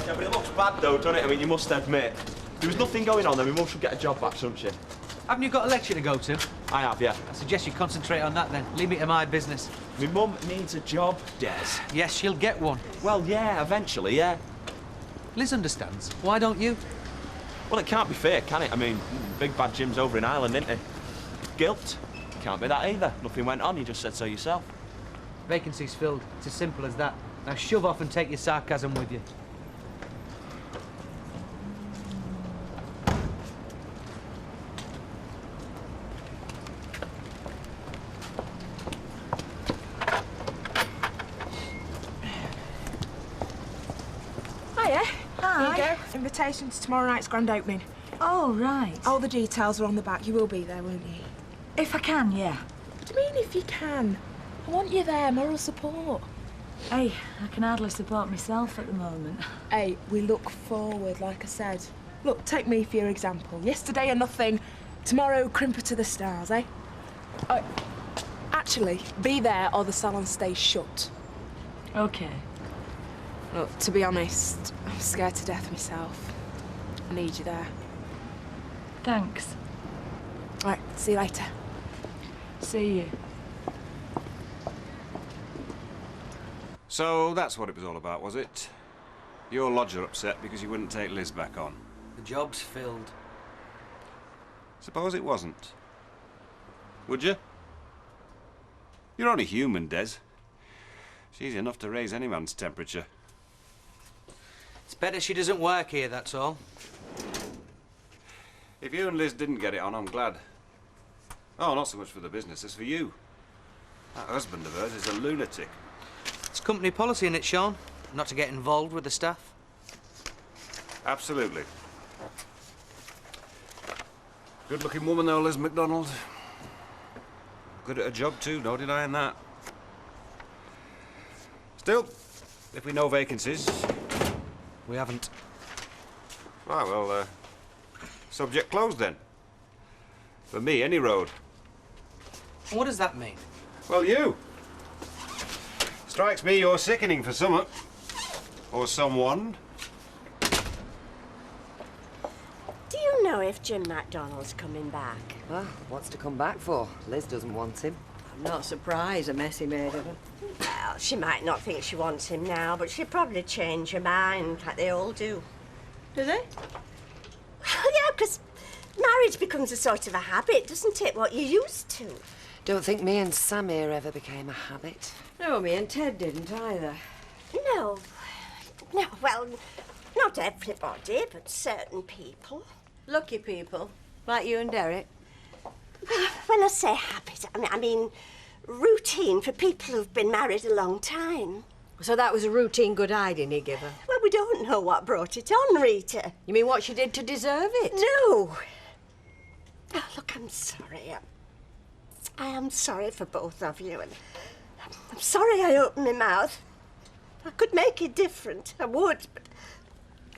Yeah, but it looks bad though, doesn't it? I mean, you must admit. There was nothing going on there. My mum should get a job back, shouldn't she? Haven't you got a lecture to go to? I have, yeah. I suggest you concentrate on that then. Leave me to my business. My mum needs a job, Des. Yes, she'll get one. Well, yeah, eventually, yeah. Liz understands. Why don't you? Well, it can't be fair, can it? I mean, big bad Jim's over in Ireland, isn't he? Guilt? Can't be that either. Nothing went on, you just said so yourself. Vacancy's filled. It's as simple as that. Now shove off and take your sarcasm with you. Hiya. Hi. Here you go. Invitation to tomorrow night's grand opening. Oh, right. All the details are on the back. You will be there, won't you? If I can, yeah. What do you mean if you can? I want you there, moral support. Hey, I can hardly support myself at the moment. Hey, we look forward, like I said. Look, take me for your example. Yesterday a nothing, tomorrow crimper to the stars, eh? Oh, actually, be there or the salon stays shut. Okay. Look, to be honest, I'm scared to death myself. I need you there. Thanks. All right, see you later. See you. So that's what it was all about, was it? Your lodger upset because you wouldn't take Liz back on. The job's filled. Suppose it wasn't. Would you? You're only human, Des. She's enough to raise any man's temperature. It's better she doesn't work here, that's all. If you and Liz didn't get it on, I'm glad. Oh, not so much for the business, it's for you. That husband of hers is a lunatic. It's company policy, isn't it, Sean? Not to get involved with the staff. Absolutely. Good-looking woman, though, Liz McDonald. Good at her job, too, no denying that. Still, if we know vacancies... We haven't. Ah, well, subject closed, then. For me, any road. What does that mean? Well, you. Strikes me you're sickening for summat. Or someone. Do you know if Jim MacDonald's coming back? Well, what's to come back for? Liz doesn't want him. I'm not surprised a mess he made of him. Well, she might not think she wants him now, but she'll probably change her mind, like they all do. Do they? Well, yeah, because marriage becomes a sort of a habit, doesn't it? What you're used to. Don't think me and Sam here ever became a habit. No, me and Ted didn't either. No. No, well, not everybody, but certain people. Lucky people, like you and Derek. When I say habit, I mean routine for people who've been married a long time. So that was a routine good hiding he gave her? Well, we don't know what brought it on, Rita. You mean what she did to deserve it? No. Oh, look, I'm sorry. I am sorry for both of you, and I'm sorry I opened my mouth. I could make it different, I would,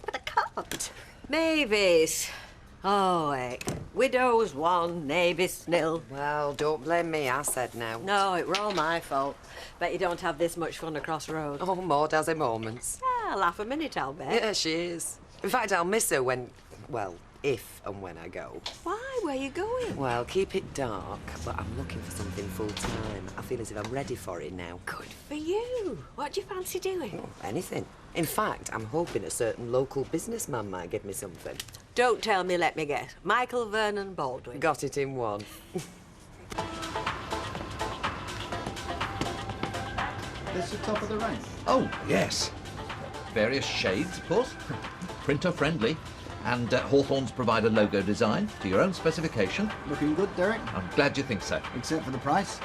but I can't. Mavis. Oh, heck. Widows one, neighbours nil. Well, don't blame me, I said no. No, it were all my fault. Bet you don't have this much fun across road. Oh, Maud has her moments. I'll laugh a minute, I'll bet. Yeah, she is. In fact, I'll miss her when, well, if and when I go. Why? Where you going? Well, keep it dark, but I'm looking for something full-time. I feel as if I'm ready for it now. Good for you. What do you fancy doing? Oh, anything. In fact, I'm hoping a certain local businessman might give me something. Don't tell me, let me guess. Michael Vernon Baldwin. Got it in one. This the top of the range? Oh, yes. Various shades, of course. Printer friendly. And Hawthorns provide a logo design to your own specification. Looking good, Derek? I'm glad you think so. Except for the price?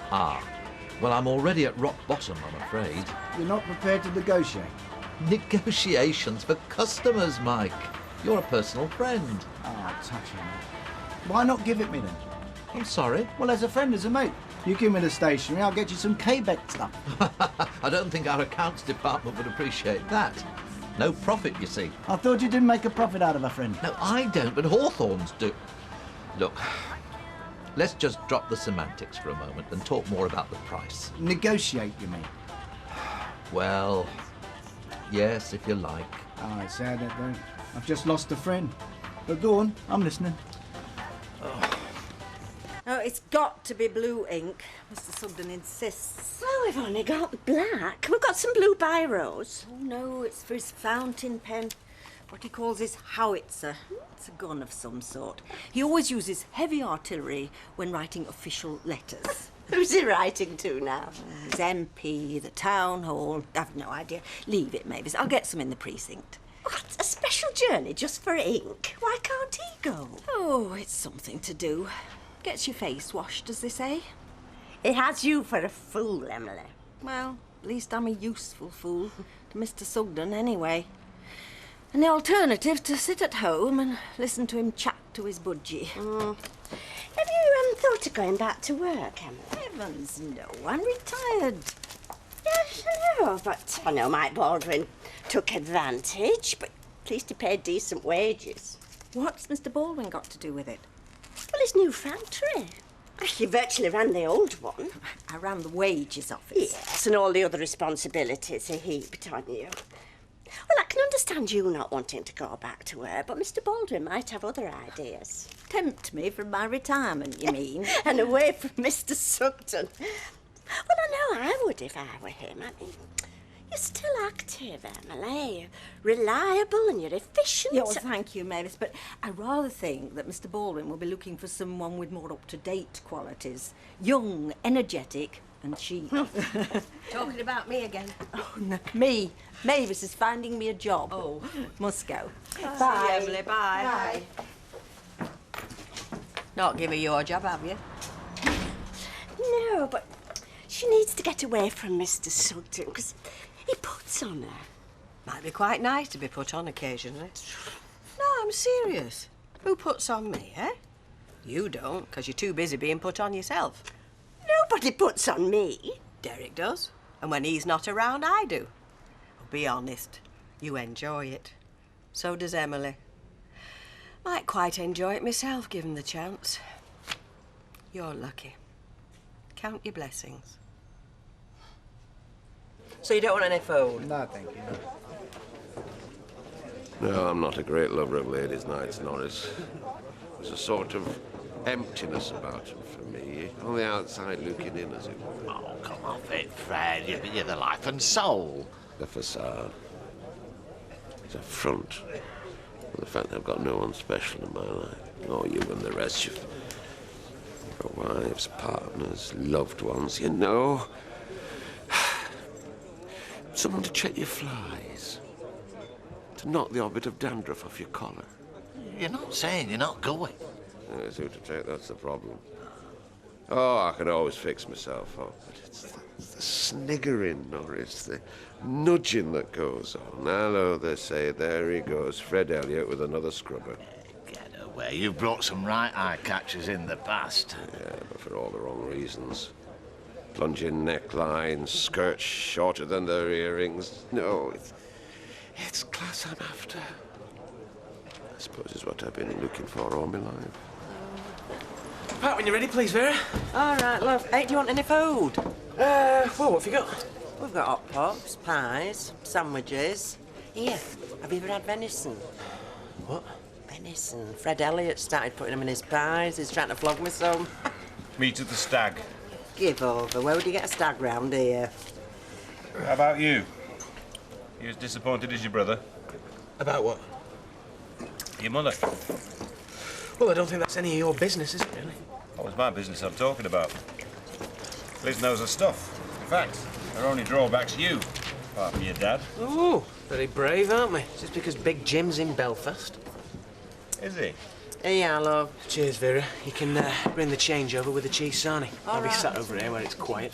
Ah. Well, I'm already at rock bottom, I'm afraid. You're not prepared to negotiate? Negotiations for customers, Mike. You're a personal friend. Oh, touching me. Why not give it me then? I'm sorry? Well, as a friend, as a mate. You give me the stationery, I'll get you some Quebec stuff. I don't think our accounts department would appreciate that. No profit, you see. I thought you didn't make a profit out of a friend. No, I don't, but Hawthorns do. Look, let's just drop the semantics for a moment and talk more about the price. Negotiate, you mean? Well, Yes, if you like. Oh, it's sad that though. I've just lost a friend. But go on, I'm listening. Oh, it's got to be blue ink. Mr. Sugden insists. Well, we've only got black. We've got some blue biros. Oh, no, it's for his fountain pen. What he calls his howitzer. It's a gun of some sort. He always uses heavy artillery when writing official letters. Who's he writing to now? His MP, the town hall. I've no idea. Leave it, Mavis. I'll get some in the precinct. What? A special journey just for ink? Why can't he go? Oh, it's something to do. Gets your face washed, as they say. It has you for a fool, Emily. Well, at least I'm a useful fool to Mr. Sugden, anyway. And the alternative to sit at home and listen to him chat to his budgie. Have you thought of going back to work, Emily? Heavens, no. I'm retired. Yes, I know, but I know Mike Baldwin took advantage, but at least he paid decent wages. What's Mr. Baldwin got to do with it? Well, his new factory. You virtually ran the old one. I ran the wages office. Yes, and all the other responsibilities he heaped on you. Well, I can understand you not wanting to go back to work, but Mr. Baldwin might have other ideas. Tempt me from my retirement, you mean? And away from Mr. Sugden. Well, I know I would if I were him. I mean, you're still active, Emily. Reliable and you're efficient. Yeah, well, thank you, Mavis, but I rather think that Mr. Baldwin will be looking for someone with more up-to-date qualities. Young, energetic and cheap. Talking about me again? Oh, no, me. Mavis is finding me a job. Oh. Must go. Bye. See you, Emily. Bye. Bye. Not give her your job, have you? No, but she needs to get away from Mr. Sugden, because he puts on her. Might be quite nice to be put on occasionally. No, I'm serious. Who puts on me, eh? You don't, because you're too busy being put on yourself. Nobody puts on me. Derek does. And when he's not around, I do. Well, be honest. You enjoy it. So does Emily. Might quite enjoy it myself, given the chance. You're lucky. Count your blessings. So you don't want any food? No, thank you. No, I'm not a great lover of ladies' nights, Norris. There's a sort of emptiness about them for me. On the outside looking in, as it were. Oh, come off it, Fred. You're the life and soul. The facade. It's a front. And the fact that I've got no one special in my life. Or you and the rest. You've got wives, partners, loved ones, you know. Someone to check your flies. To knock the odd bit of dandruff off your collar. You're not saying you're not going. Yes, who to take, that's the problem. Oh, I can always fix myself up. But it's the sniggering, Norris, the nudging that goes on. Hello, they say, there he goes, Fred Elliott with another scrubber. Get away. You've brought some right eye catchers in the past. Yeah, but for all the wrong reasons. Plunging necklines, skirts shorter than their earrings. No, it's class I'm after. I suppose it's what I've been looking for all my life. Pat, when you're ready, please, Vera. All right, love. Hey, do you want any food? Well, what have you got? We've got hot pots, pies, sandwiches. Here, have you ever had venison? What? Venison. Fred Elliott started putting them in his pies. He's trying to flog me some. Meet at the Stag. Give over. Where would you get a stag round here? How about you? You as disappointed as your brother? About what? Your mother. Well, I don't think that's any of your business, is it, really? Oh, it's my business I'm talking about. Liz knows her stuff. In fact, her only drawback's you, apart from your dad. Oh, very brave, aren't we? Just because Big Jim's in Belfast. Is he? Yeah, love. Cheers, Vera. You can bring the change over with the cheese sarnie. I'll be right. sat over here where it's quiet.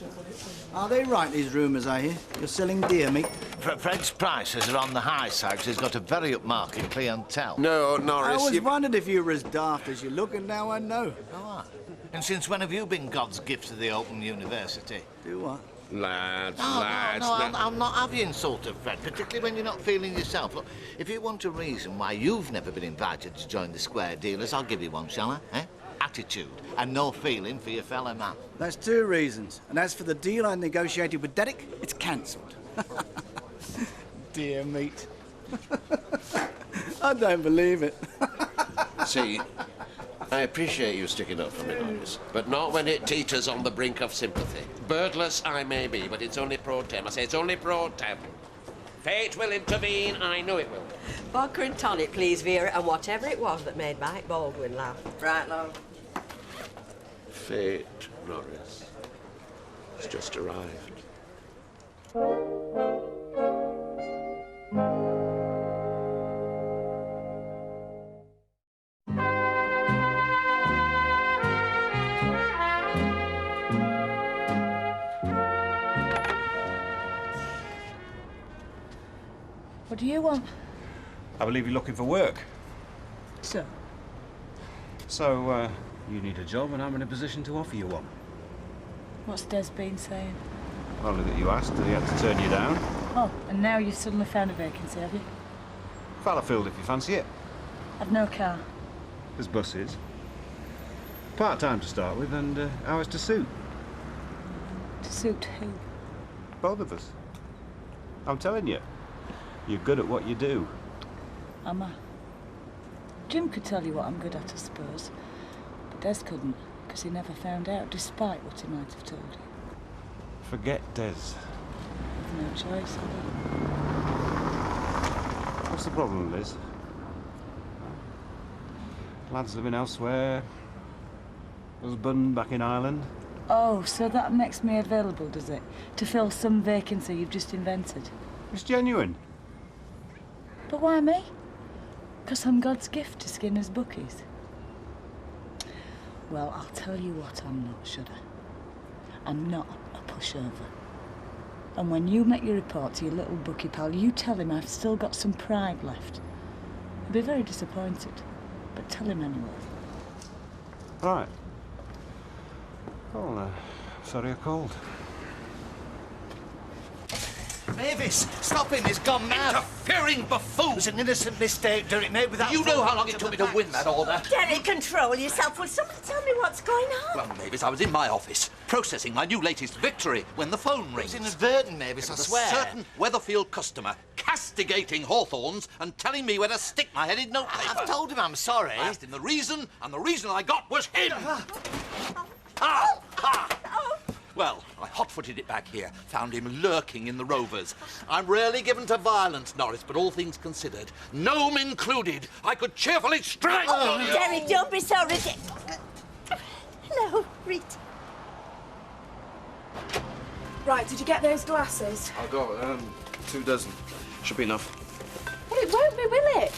Are they right, these rumours I hear? You're selling deer meat? Fred's prices are on the high side because he's got a very upmarket clientele. No, I Norris, always wondered if you were as daft as you look, and now I know. Oh, and since when have you been God's gift to the Open University? Do what? Lads, No, I'll not have you insulted, Fred, particularly when you're not feeling yourself. Look, if you want a reason why you've never been invited to join the Square Dealers, I'll give you one, shall I? Eh? Attitude and no feeling for your fellow man. That's 2 reasons. And as for the deal I negotiated with Derek, it's cancelled. dear meat. I don't believe it. See, I appreciate you sticking up for me, Norris, but not when it teeters on the brink of sympathy. Birdless I may be, but it's only pro tem. I say it's only pro tem. Fate will intervene, I know it will. Vodka and tonic, please, Vera, and whatever it was that made Mike Baldwin laugh. Right, love. Fate, Norris. It's just arrived. What do you want? I believe you're looking for work. So? So, you need a job and I'm in a position to offer you one. What's Des been saying? Only that you asked, that he had to turn you down. Oh, and now you've suddenly found a vacancy, have you? Fallowfield, if you fancy it. I've no car. There's buses. Part-time to start with and hours to suit. To suit who? Both of us. I'm telling you, you're good at what you do. Am I? Jim could tell you what I'm good at, I suppose. But Des couldn't, because he never found out, despite what he might have told you. Forget Des. With no choice, have you? What's the problem, Liz? Lads living elsewhere. Husband back in Ireland. Oh, so that makes me available, does it? To fill some vacancy you've just invented? It's genuine. But why me? Because I'm God's gift to Skinner's bookies. Well, I'll tell you what I'm not, should I? I'm not a pushover. And when you make your report to your little bookie pal, you tell him I've still got some pride left. He'll be very disappointed, but tell him anyway. Right. Oh, sorry I called. Mavis, stop him, he's gone mad. Interfering buffoon! It was an innocent mistake, Derek, made without... You know how long it took me to win that order? Derek, control yourself. Will somebody tell me what's going on? Well, Mavis, I was in my office, processing my new latest victory, when the phone rings. It was inadvertent, Mavis, I swear. A certain Weatherfield customer castigating Hawthorns and telling me where to stick my headed notepaper. I've told him I'm sorry. I asked him the reason, and the reason I got was him! Well, I hot-footed it back here, found him lurking in the Rovers. I'm rarely given to violence, Norris, but all things considered, gnome included, I could cheerfully strike... Derek, don't be so ridiculous. Hello, Rita. Right, did you get those glasses? I'll go, 2 dozen. Should be enough. Well, it won't be, will it?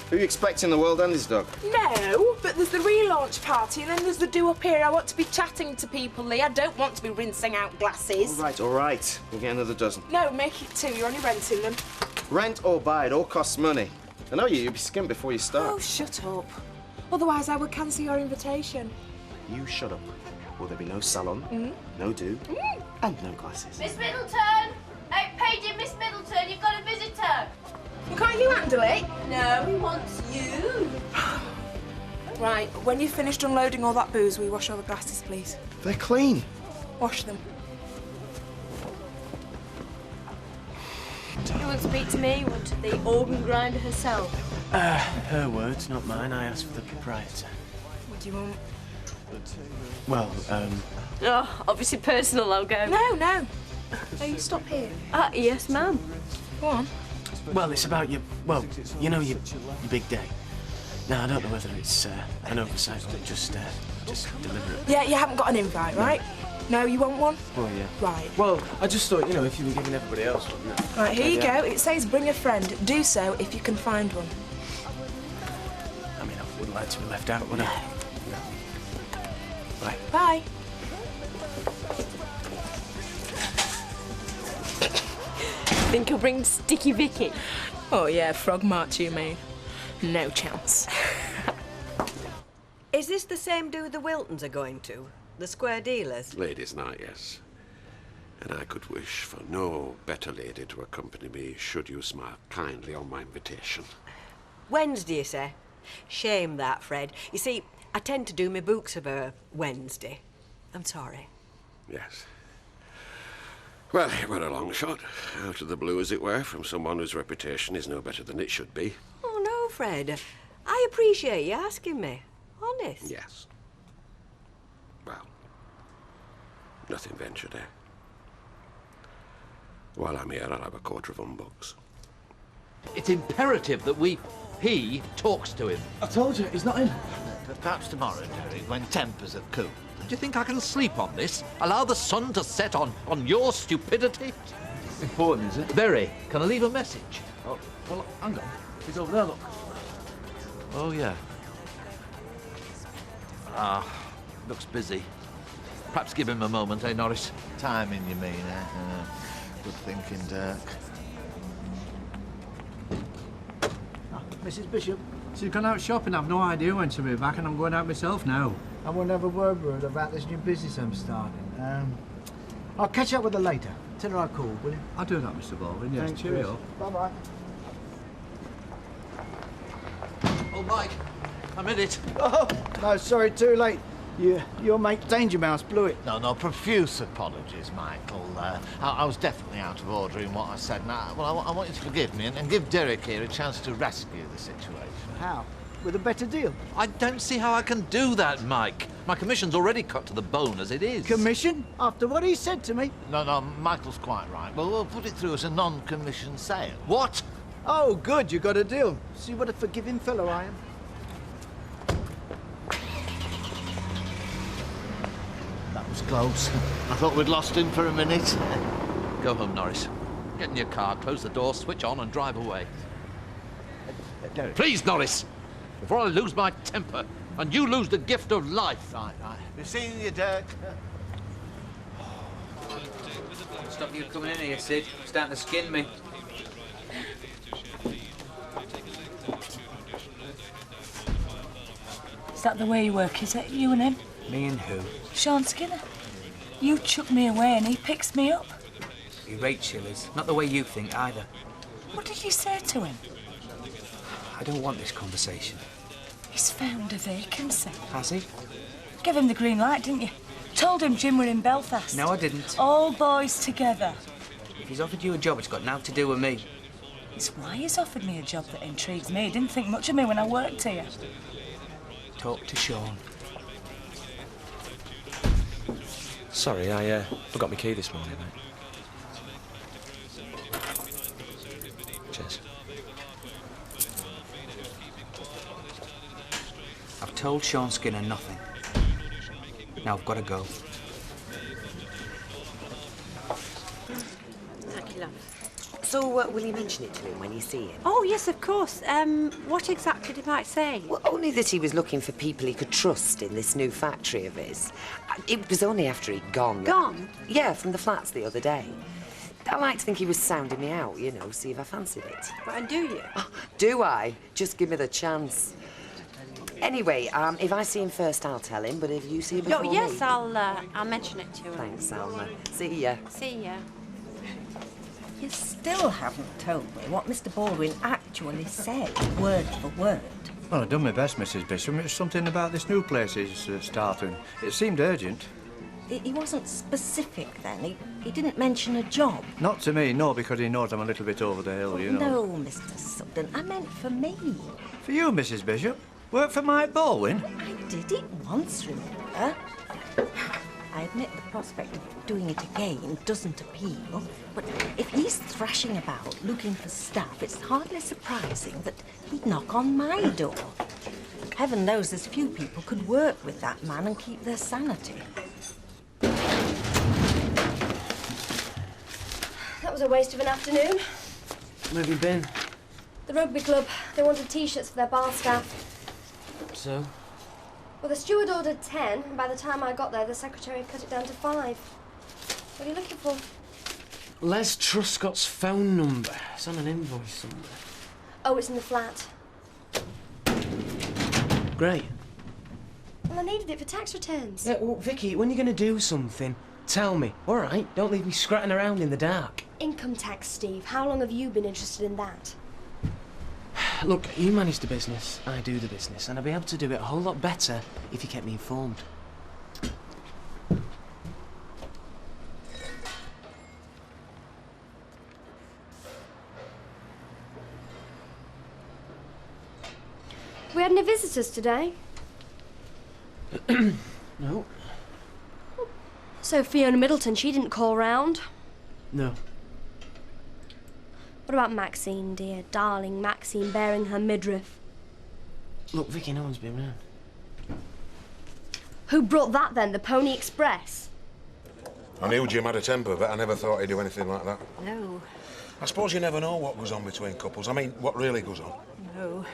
Who are you expecting, the world and his dog? No, but there's the relaunch party and then there's the do-up here. I want to be chatting to people, Lee. I don't want to be rinsing out glasses. All right. We'll get another dozen. No, make it 2. You're only renting them. Rent or buy, it all costs money. I know you'll be skint before you start. Oh, shut up. Otherwise, I would cancel your invitation. You shut up, or there'll be no salon, no do, and no glasses. Miss Middleton! Hey, paging Miss Middleton, you've got a visitor. Well, can't you handle it? No, he wants you. Right, when you've finished unloading all that booze, will you wash all the glasses, please? They're clean. Wash them. You would speak to me, would the organ grinder herself? Her words, not mine. I asked for the proprietor. What do you want? Well, Oh, obviously personal, I'll go. No, no. No, you stop here. Yes, ma'am. Go on. well, it's about your, well, you know, your big day. Now, I don't know whether it's an oversight or just deliberate. Yeah, you haven't got an invite, right? No, you want one? Oh, yeah. Right. Well, I just thought, you know, if you were giving everybody else one... Right, here you go. It says bring a friend. Do so if you can find one. I mean, I wouldn't like to be left out, would I? No. Bye. Bye. Think he'll bring Sticky Vicky? Oh, yeah, frog march, you mean? No chance. Is this the same do the Wiltons are going to? The square dealers? Ladies' night, yes. And I could wish for no better lady to accompany me should you smile kindly on my invitation. Wednesday, you say? Shame that, Fred. You see, I tend to do my books of a Wednesday. I'm sorry. Yes. Well, it were a long shot. Out of the blue, as it were, from someone whose reputation is no better than it should be. Oh, no, Fred. I appreciate you asking me. Honest. Yes. Well, nothing ventured, eh? While I'm here, I'll have a quarter of humbugs. It's imperative that he talks to him. I told you, he's not in. Perhaps tomorrow, Derek, when tempers have cooled. Do you think I can sleep on this? Allow the sun to set on your stupidity? Important, is it? Very. Can I leave a message? Oh, well, hang on. He's over there, look. Oh, yeah. Looks busy. Perhaps give him a moment, eh, Norris? Timing, you mean, eh? Good thinking, Dirk. Mrs. Bishop, she's gone out shopping. I've no idea when she'll be back, and I'm going out myself now. I won't have a word with her about this new business I'm starting. I'll catch up with her later. Tell her I called, will you? I'll do that, Mr. Baldwin. Yes, Thanks, cheerio. Bye-bye. Oh, Mike, I'm in it. Oh, no, sorry, too late. Your mate Danger Mouse blew it. No, profuse apologies, Michael. I was definitely out of order in what I said. Now, well, I want you to forgive me and give Derek here a chance to rescue the situation. How? With a better deal? I don't see how I can do that, Mike. My commission's already cut to the bone as it is. Commission? After what he said to me? No, Michael's quite right. Well, we'll put it through as a non-commissioned sale. What? Oh, good, you got a deal. See what a forgiving fellow I am. That was close. I thought we'd lost him for a minute. Go home, Norris. Get in your car, close the door, switch on and drive away. Derek. Please, Norris, before I lose my temper and you lose the gift of life. Right. Be seeing you, Dirk. Stop you coming in here, Sid. Starting to skin me. Is that the way you work, is it? You and him? Me and who? Sean Skinner. You chuck me away and he picks me up. He rates Shillers. Not the way you think, either. What did you say to him? I don't want this conversation. He's found a vacancy. Has he? Gave him the green light, didn't you? Told him Jim were in Belfast. No, I didn't. All boys together. If he's offered you a job, it's got nothing to do with me. It's why he's offered me a job that intrigues me. He didn't think much of me when I worked here. Talk to Sean. Sorry, I forgot my key this morning, mate. Cheers. I've told Sean Skinner nothing. Now I've got to go. Thank you, love. So, will you mention it to him when you see him? Oh, yes, of course. What exactly did Mike say? Well, only that he was looking for people he could trust in this new factory of his. It was only after he'd gone. Gone? Yeah, from the flats the other day. I like to think he was sounding me out, you know, see if I fancied it. Well, and do you? Oh, do I? Just give me the chance. Anyway, if I see him first, I'll tell him, but if you see him before Oh, yes, me... I'll mention it to him. Thanks, Alma. See ya. See ya. You still haven't told me what Mr. Baldwin actually said, word for word. Well, I've done my best, Mrs. Bishop. It's something about this new place he's starting. It seemed urgent. He wasn't specific then. He didn't mention a job. Not to me, no, because he knows I'm a little bit over the hill, you know. No, Mr. Sugden. I meant for me. For you, Mrs. Bishop? Work for Mike Baldwin? I did it once, remember? I admit the prospect of doing it again doesn't appeal, but if he's thrashing about looking for stuff, it's hardly surprising that he'd knock on my door. Heaven knows there's few people could work with that man and keep their sanity. That was a waste of an afternoon. Where have you been? The rugby club, they wanted T-shirts for their bar staff. So? Well, the steward ordered 10, and by the time I got there, the secretary cut it down to 5. What are you looking for? Les Truscott's phone number. It's on an invoice somewhere. Oh, it's in the flat. Great. Well, I needed it for tax returns. Yeah, well, Vicky, when are you going to do something? Tell me. All right, don't leave me scratching around in the dark. Income tax, Steve. How long have you been interested in that? Look, you manage the business, I do the business, and I'll be able to do it a whole lot better if you kept me informed. we had any visitors today? No. So Fiona Middleton, she didn't call round. No. What about Maxine, dear? Darling Maxine bearing her midriff. Look, Vicky, no one's been round. Who brought that then? The Pony Express? I knew Jim had a temper, but I never thought he'd do anything like that. No. I suppose you never know what goes on between couples. I mean, what really goes on. No.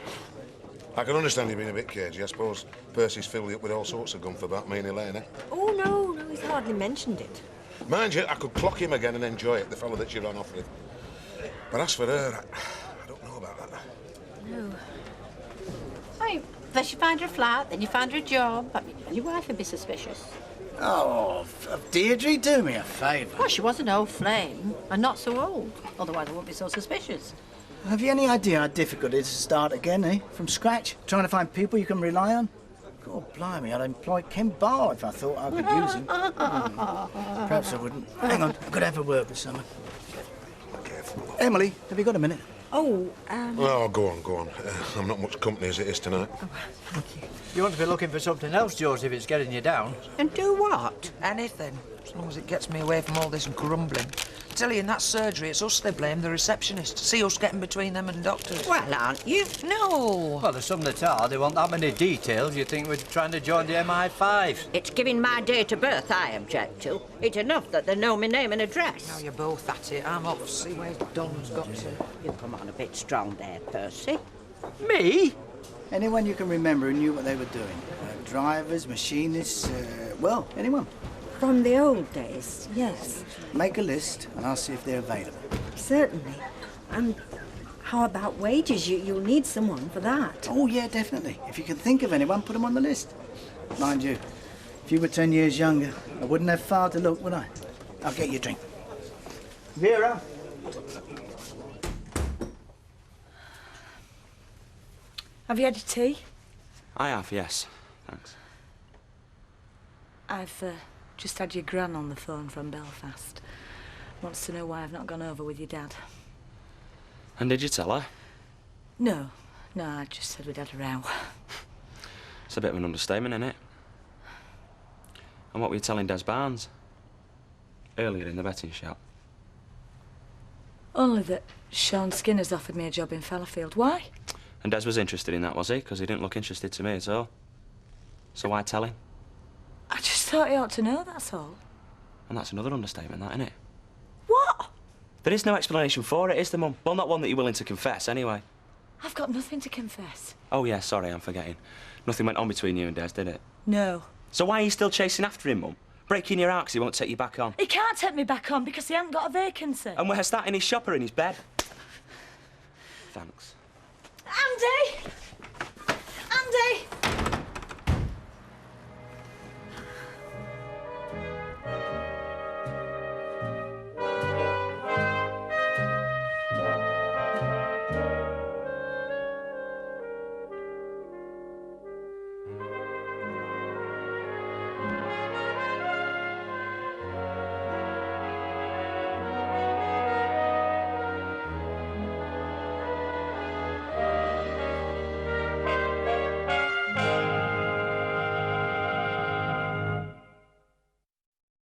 I can understand you being a bit cagey. I suppose Percy's filled you up with all sorts of gumph about me and Elena. Oh, no, he's hardly mentioned it. Mind you, I could clock him again and enjoy it, the fellow that you ran off with. But as for her, I don't know about that. No. Hey, first you find her a flat, then you find her a job, and your wife would be suspicious. Oh, Deirdre, do me a favour. Well, she was an old flame, and not so old. Otherwise, I wouldn't be so suspicious. Have you any idea how difficult it is to start again, eh? From scratch? Trying to find people you can rely on? God, blimey, I'd employ Ken Barr if I thought I could use him. Perhaps I wouldn't. Hang on, I've got to have a word with someone. Emily, have you got a minute? Oh, Oh, go on. I'm not much company as it is tonight. You want to be looking for something else, George, if it's getting you down. And do what? Anything, as long as it gets me away from all this grumbling. I tell you, in that surgery, it's us they blame, the receptionist. See us getting between them and doctors. Well, aren't you? No. Well, there's some that are. They want that many details. You think we're trying to join the MI5. It's giving my date of birth I object to. It's enough that they know my name and address. Now you're both at it. I'm off. See where Don's got to. You come on a bit strong there, Percy. Me? Anyone you can remember who knew what they were doing? Drivers, machinists, well, anyone. From the old days, yes. Make a list and I'll see if they're available. Certainly. How about wages? You'll need someone for that. Oh, yeah, definitely. If you can think of anyone, put them on the list. Mind you, if you were 10 years younger, I wouldn't have far to look, would I? I'll get you a drink. Vera? Have you had your tea? I have, yes. Thanks. I've just had your gran on the phone from Belfast. Wants to know why I've not gone over with your dad. And did you tell her? No, I just said we'd had a row. It's a bit of an understatement, isn't it? And what were you telling Des Barnes? Earlier in the betting shop. Only that Sean Skinner's offered me a job in Fallowfield. Why? And Des was interested in that, was he? Because he didn't look interested to me at all. So why tell him? I just thought he ought to know, that's all. And that's another understatement, that, isn't it? What? There is no explanation for it, is there, Mum? Well, not one that you're willing to confess, anyway. I've got nothing to confess. Oh, yeah, sorry, I'm forgetting. Nothing went on between you and Des, did it? No. So why are you still chasing after him, Mum? Breaking your heart 'cause he won't take you back on. He can't take me back on because he hasn't got a vacancy. And where's that, in his shop or in his bed? Thanks. Andy! Andy!